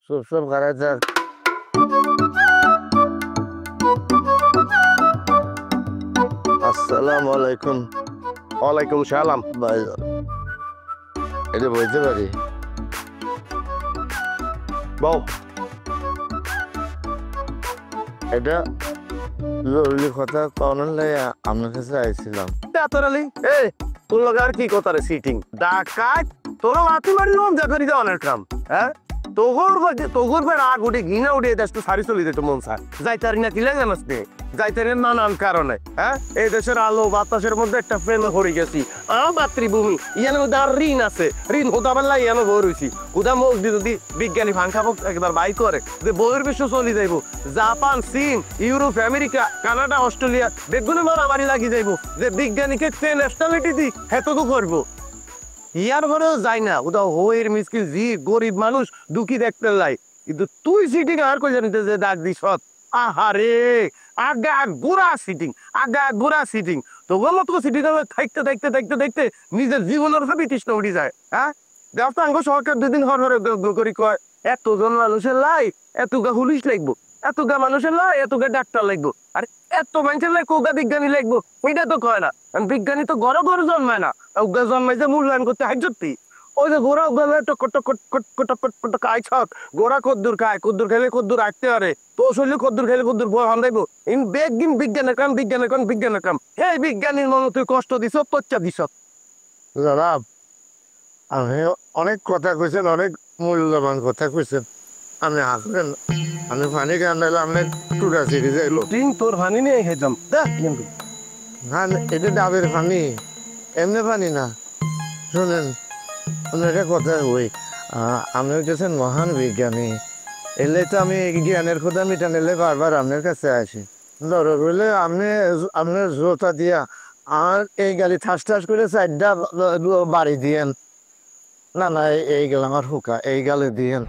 সব করা যাক। আসসালামু আলাইকুম। ওয়ালাইকুম সালাম। ভাই, এটা বলতে পারি? বউ এটা জরুরি কথা কনের লাগে আপনার কাছে আইছিলাম। তেতরালি এ তোর লগে আর কি কথা রে সিটিং ডাকাত তোর লাথি মারলো জাকারি দা অনেক কাম হ্যাঁ তোগর বে রাগ উঠে ঘৃণা উঠে দেশ তো সারি চলি যেত মন চায় যাইতারি না কিলে জানাস নে যাইতারি নানান কারণে হ্যাঁ এই দেশের আলো বাতাসের মধ্যে একটা প্রেম হয়ে গেছি মাতৃভূমি ইয়ানো দার ঋণ আছে ঋণ হোদাবেলা ইয়ানো বই রয়েছি হুদা মুখ দি যদি বিজ্ঞানী ভাঙাবো একবার বাই করে যে বইয়ের বিশ্ব চলি যাইব জাপান চীন ইউরোপ আমেরিকা কানাডা অস্ট্রেলিয়া বেগুনে মারামারি লাগি যাইব যে বিজ্ঞানীকে ন্যাশনালিটি দি হেতু করবো ইয়ার ঘরেও যাই না ওটা হইয়ের মিসকিল জি গরিব মানুষ দুঃখী দেখতে লাই কিন্তু তুই সিটিং আর কই জানিতে যে ডাক দিস আহারে আগা গোড়া সিটিং তো বলো তো সিটিং থাকতে থাকতে থাকতে থাকতে নিজের জীবনের ভাবি তৃষ্ণ উঠি যায় হ্যাঁ দেখো আঙ্গ সরকার দুদিন হর হরে করি কয় এতজন মানুষের লাই এতগা পুলিশ লাগবো এতগা মানুষের লাই এতগা ডাক্তার লাগবো আর এত মানুষের লাই কোগা বিজ্ঞানী লাগবো ওইটা তো কয় না বিজ্ঞানী তো ঘরে ঘরে জন্মায় না জন্মাইছে মূল্যায়ন করতে হয় সত্যি ওই যে গোড়া খাইছক গোড়া কদ্দুর খায় কদ্দুর খেলে কদ্দুর আসতে পারে তো শরীরে কদ্দুর খেলে কদ্দুর ভয় হান্দাইবো বেগিন বিজ্ঞানের কাম এই বিজ্ঞানীর মনে তুই কষ্ট দিছ তচ্চা দিছ জনাব, আপনি অনেক কথা কইছেন, অনেক মূল্যবান কথা কইছেন। আপনি হাসবেন, আমি পানি কেন নাইলে আপনি টুকা ছিঁড়ে যাইলো। তিন তোর হানি নিয়ে খেতাম হ্যাঁ, এটা ডাবের পানি, এমনি পানি না। শুনেন, একটা কথা ওই আপনি হইতেছেন মহান বিজ্ঞানী, এলে তো আমি জ্ঞানের কথা মিটানিলে বারবার আপনার কাছে আসি। দরকার হইলে আপনি আপনার জোতা দিয়া আর এই গালি ঠাস ঠাস করে চারটা বাড়ি দিয়েন। না না, এই গেল আমার হুকা, এই গালে দিয়েন।